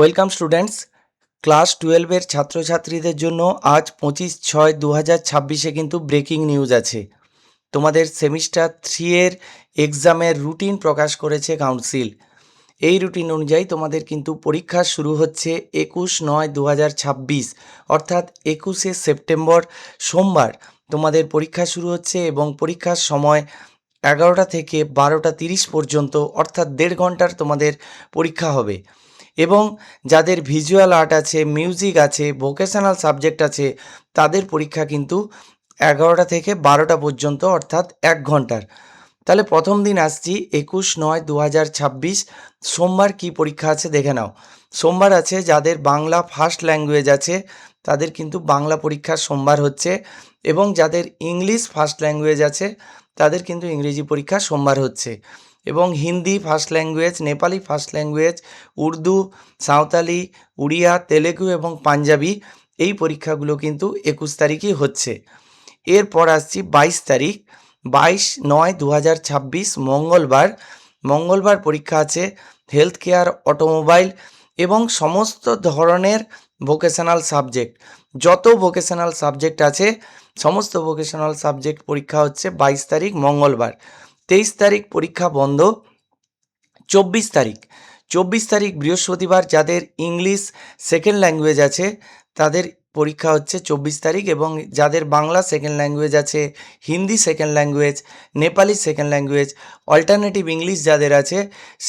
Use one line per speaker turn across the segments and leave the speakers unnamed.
Welcome students. Class 12-এর ছাত্রছাত্রীদের জন্য আজ 25/6/2026-এ কিন্তু ব্রেকিং নিউজ আছে। তোমাদের সেমিস্টার 3-এর এক্সামের রুটিন প্রকাশ করেছে কাউন্সিল। এই রুটিন অনুযায়ী তোমাদের কিন্তু পরীক্ষা শুরু হচ্ছে 21/9/2026 অর্থাৎ 21শে সেপ্টেম্বর সোমবার তোমাদের পরীক্ষা শুরু হচ্ছে এবং পরীক্ষার সময় 11টা থেকে 12টা 30 পর্যন্ত অর্থাৎ 1.5 ঘন্টার তোমাদের পরীক্ষা হবে। এবং যাদের ভিজুয়াল আর্ট আছে, মিউজিক আছে, ভোকেশনাল সাবজেক্ট আছে, তাদের পরীক্ষা কিন্তু 11টা থেকে 12টা পর্যন্ত অর্থাৎ 1 ঘন্টার। তাহলে প্রথম দিন আসছি 21/9/2026 সোমবার কি পরীক্ষা আছে দেখে নাও। সোমবার আছে যাদের বাংলা ফার্স্ট ল্যাঙ্গুয়েজ আছে তাদের কিন্তু বাংলা পরীক্ষা সোমবার হচ্ছে, এবং যাদের ইংলিশ ফার্স্ট ল্যাঙ্গুয়েজ আছে তাদের কিন্তু ইংরেজি পরীক্ষা সোমবার হচ্ছে, এবং Hindi first language, Nepali first language, Urdu, Santali, Odia, Telugu এবং পাঞ্জাবি এই পরীক্ষাগুলো কিন্তু 21 তারিখই হচ্ছে। এরপর আসছি 22 তারিখ, 22/9/2026 মঙ্গলবার পরীক্ষা আছে হেলথ কেয়ার, অটোমোবাইল এবং সমস্ত ধরনের ভোকেশনাল সাবজেক্ট। যত ভোকেশনাল সাবজেক্ট আছে সমস্ত ভোকেশনাল সাবজেক্ট পরীক্ষা হচ্ছে 22 তারিখ মঙ্গলবার। 23 তারিখ পরীক্ষা বন্ধ। 24 তারিখ বৃহস্পতিবার যাদের ইংলিশ সেকেন্ড ল্যাঙ্গুয়েজ আছে তাদের পরীক্ষা হচ্ছে 24 তারিখ, এবং যাদের বাংলা সেকেন্ড ল্যাঙ্গুয়েজ আছে, Hindi second language, Nepali second language, alternative English যাদের আছে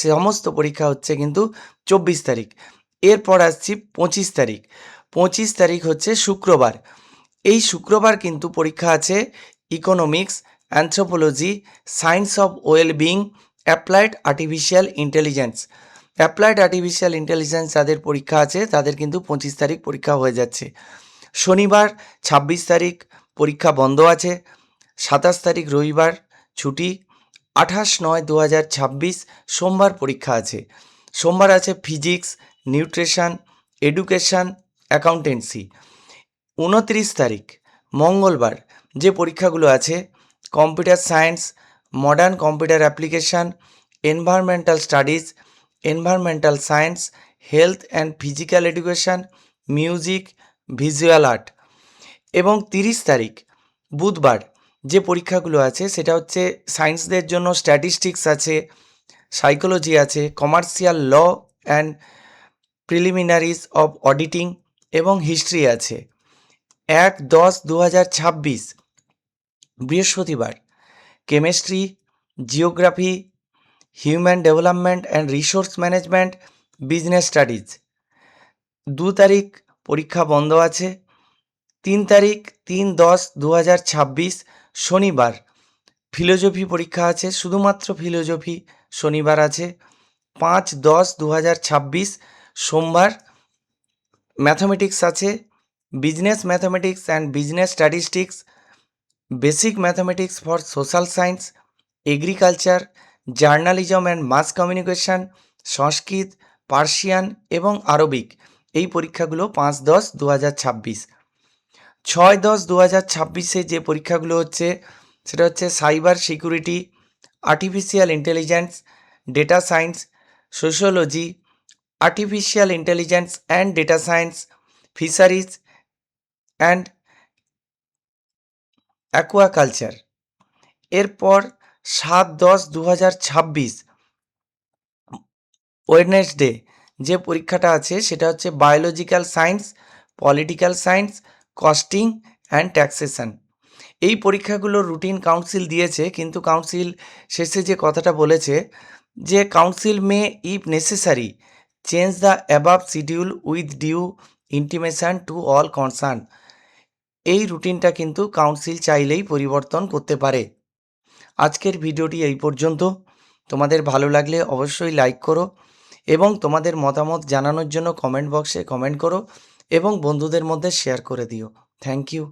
সমস্ত পরীক্ষা হচ্ছে কিন্তু 24 তারিখ। এরপর আসছি 25 তারিখ হচ্ছে শুক্রবার। এই শুক্রবার কিন্তু পরীক্ষা আছে economics, anthropology, science of wellbeing, applied artificial intelligence যাদের পরীক্ষা আছে তাদের কিন্তু 25 তারিখ পরীক্ষা হয়ে যাচ্ছে। শনিবার 26 তারিখ পরীক্ষা বন্ধ আছে। 27 তারিখ রবিবার ছুটি। 28/9/2026 সোমবার পরীক্ষা আছে। সোমবার আছে ফিজিক্স, নিউট্রিশন, এডুকেশন, অ্যাকাউন্টেন্সি। 29 তারিখ মঙ্গলবার যে পরীক্ষাগুলো আছে computer science, modern computer application, environmental studies, environmental science, health and physical education, music, visual art. এবং 30 তারিখ বুধবার যে পরীক্ষাগুলো আছে সেটা হচ্ছে সায়েন্সদের জন্য স্ট্যাটিস্টিক্স আছে, সাইকোলজি আছে, commercial law and preliminaries of auditing এবং হিস্ট্রি আছে। 1/10/2026 বৃহস্পতিবার chemistry, geography, human development and resource management, business studies. 2 তারিখ পরীক্ষা বন্ধ আছে। 3 তারিখ 3/10/2026 শনিবার ফিলোজফি পরীক্ষা আছে, শুধুমাত্র ফিলোজফি শনিবার আছে। 5/10/2026 সোমবার ম্যাথামেটিক্স আছে, business mathematics and business statistics, basic mathematics for social science, agriculture, journalism and mass communication, Sanskrit, Persian এবং আরবিক। এই পরীক্ষাগুলো 5/10/2026। 6/10/2026 যে পরীক্ষাগুলো হচ্ছে সেটা হচ্ছে cyber security, artificial intelligence, data science, sociology, artificial intelligence and data science, fisheries and aquaculture. এরপর 7/10/2026 Wednesday যে পরীক্ষাটা আছে সেটা হচ্ছে biological science, political science, costing and taxation. এই পরীক্ষাগুলোর রুটিন কাউন্সিল দিয়েছে, কিন্তু কাউন্সিল শেষে যে কথাটা বলেছে যে council may if necessary change the above schedule with due intimation to all concern. এই রুটিনটা কিন্তু কাউন্সিল চাইলেই পরিবর্তন করতে পারে। আজকের ভিডিওটি এই পর্যন্ত। তোমাদের ভালো লাগলে অবশ্যই লাইক করো এবং তোমাদের মতামত জানানোর জন্য কমেন্ট বক্সে কমেন্ট করো এবং বন্ধুদের মধ্যে শেয়ার করে দিও। Thank you.